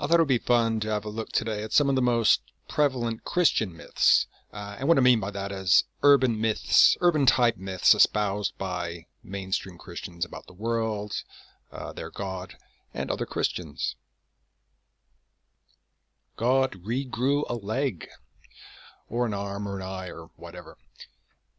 I thought it would be fun to have a look today at some of the most prevalent Christian myths. And what I mean by that is urban myths, urban type myths espoused by mainstream Christians about the world, their God, and other Christians. God regrew a leg, or an arm, or an eye, or whatever.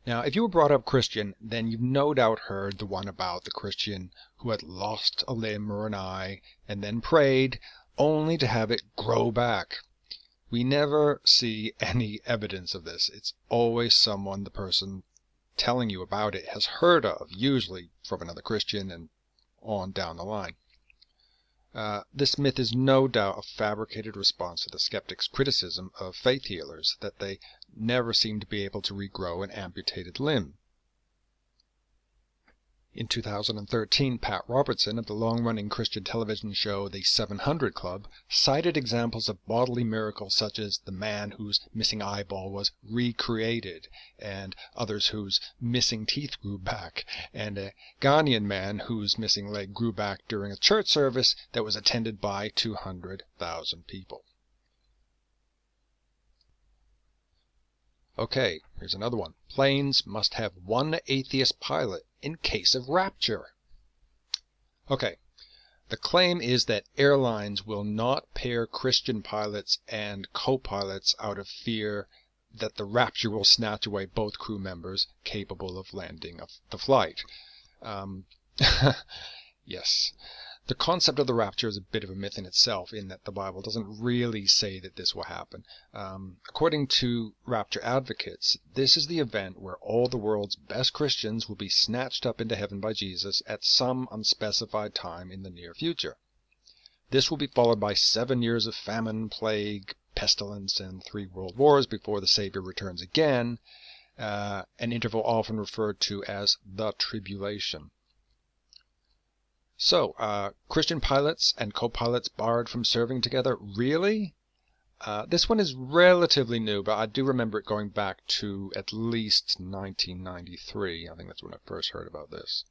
Now, if you were brought up Christian, then you've no doubt heard the one about the Christian who had lost a limb or an eye, and then prayed, only to have it grow back. We never see any evidence of this. It's always someone the person telling you about it has heard of, usually from another Christian and on down the line. This myth is no doubt a fabricated response to the skeptics' criticism of faith healers, that they never seem to be able to regrow an amputated limb. In 2013, Pat Robertson of the long-running Christian television show The 700 Club cited examples of bodily miracles such as the man whose missing eyeball was recreated, and others whose missing teeth grew back, and a Ghanaian man whose missing leg grew back during a church service that was attended by 200,000 people. Okay, here's another one. Planes must have one atheist pilot in case of rapture. Okay, the claim is that airlines will not pair Christian pilots and co-pilots out of fear that the rapture will snatch away both crew members capable of landing the flight. Yes. The concept of the rapture is a bit of a myth in itself, in that the Bible doesn't really say that this will happen. According to rapture advocates, this is the event where all the world's best Christians will be snatched up into heaven by Jesus at some unspecified time in the near future. This will be followed by 7 years of famine, plague, pestilence, and 3 world wars before the Savior returns again, an interval often referred to as the tribulation. So, Christian pilots and co-pilots barred from serving together? Really? This one is relatively new, but I do remember it going back to at least 1993. I think that's when I first heard about this.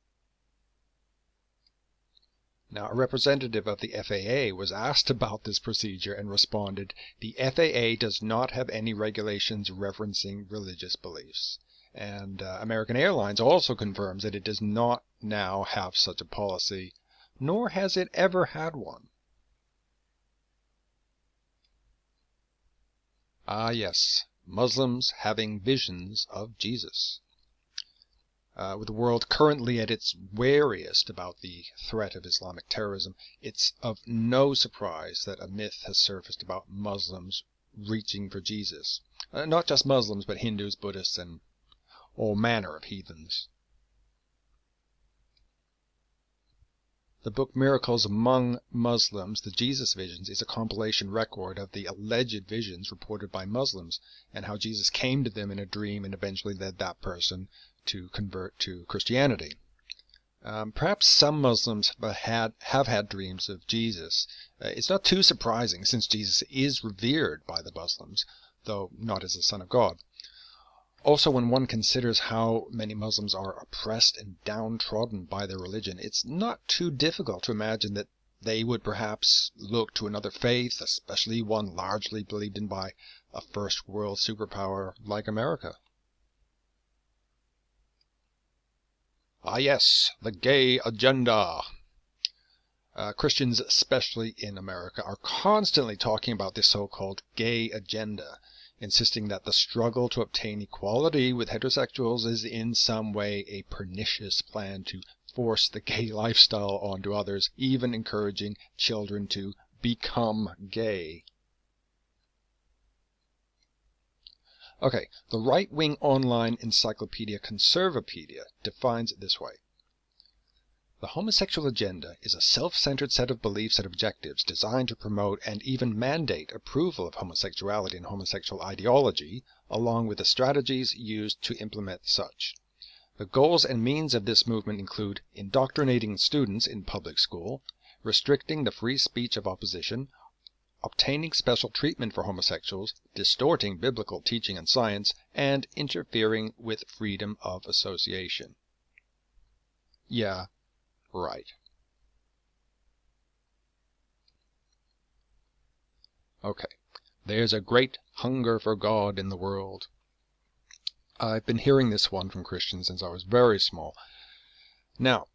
Now, a representative of the FAA was asked about this procedure and responded, "The FAA does not have any regulations referencing religious beliefs." And American Airlines also confirms that it does not now have such a policy, nor has it ever had one. Ah yes, Muslims having visions of Jesus. With the world currently at its wariest about the threat of Islamic terrorism, it's of no surprise that a myth has surfaced about Muslims reaching for Jesus. Not just Muslims, but Hindus, Buddhists, and all manner of heathens. The book Miracles Among Muslims, The Jesus Visions, is a compilation record of the alleged visions reported by Muslims, and how Jesus came to them in a dream and eventually led that person to convert to Christianity. Perhaps some Muslims have had dreams of Jesus. It's not too surprising, since Jesus is revered by the Muslims, though not as the Son of God. Also, when one considers how many Muslims are oppressed and downtrodden by their religion, it's not too difficult to imagine that they would perhaps look to another faith, especially one largely believed in by a first world superpower like America. Ah yes, the gay agenda. Christians, especially in America, are constantly talking about this so-called gay agenda, insisting that the struggle to obtain equality with heterosexuals is in some way a pernicious plan to force the gay lifestyle onto others, even encouraging children to become gay. Okay, the right-wing online encyclopedia Conservapedia defines it this way. The homosexual agenda is a self-centered set of beliefs and objectives designed to promote and even mandate approval of homosexuality and homosexual ideology, along with the strategies used to implement such. The goals and means of this movement include indoctrinating students in public school, restricting the free speech of opposition, obtaining special treatment for homosexuals, distorting biblical teaching and science, and interfering with freedom of association. Yeah. Right. Okay. There's a great hunger for God in the world. I've been hearing this one from Christians since I was very small. Now,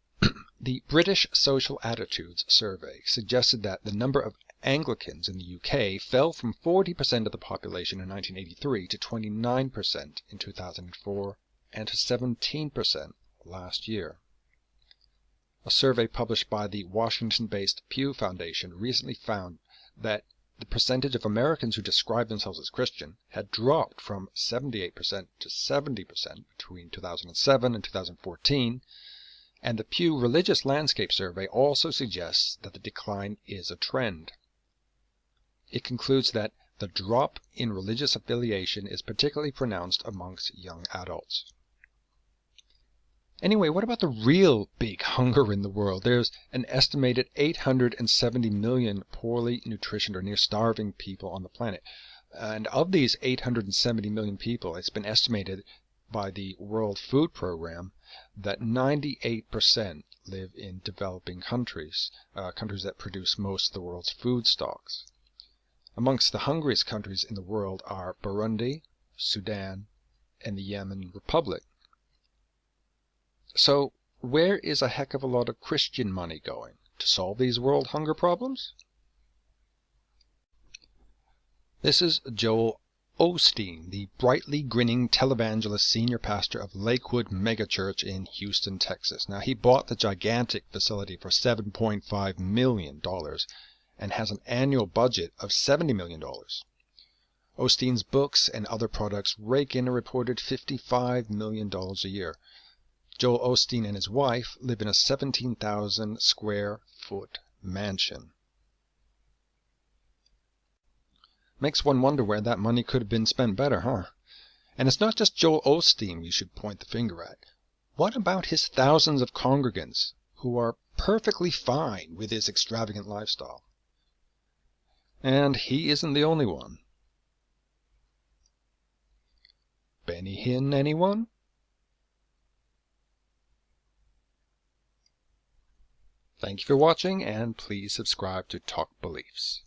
the British Social Attitudes Survey suggested that the number of Anglicans in the UK fell from 40% of the population in 1983 to 29% in 2004 and to 17% last year. A survey published by the Washington-based Pew Foundation recently found that the percentage of Americans who describe themselves as Christian had dropped from 78% to 70% between 2007 and 2014, and the Pew Religious Landscape Survey also suggests that the decline is a trend. It concludes that the drop in religious affiliation is particularly pronounced amongst young adults. Anyway, what about the real big hunger in the world? There's an estimated 870 million poorly nutritioned or near starving people on the planet. And of these 870 million people, it's been estimated by the World Food Program that 98% live in developing countries, countries that produce most of the world's food stocks. Amongst the hungriest countries in the world are Burundi, Sudan, and the Yemen Republic. So, where is a heck of a lot of Christian money going? To solve these world hunger problems? This is Joel Osteen, the brightly grinning televangelist senior pastor of Lakewood Megachurch in Houston, Texas. Now, he bought the gigantic facility for $7.5 million and has an annual budget of $70 million. Osteen's books and other products rake in a reported $55 million a year. Joel Osteen and his wife live in a 17,000 square foot mansion. Makes one wonder where that money could have been spent better, huh? And it's not just Joel Osteen you should point the finger at. What about his thousands of congregants who are perfectly fine with his extravagant lifestyle? And he isn't the only one. Benny Hinn, anyone? Thank you for watching, and please subscribe to Talk Beliefs.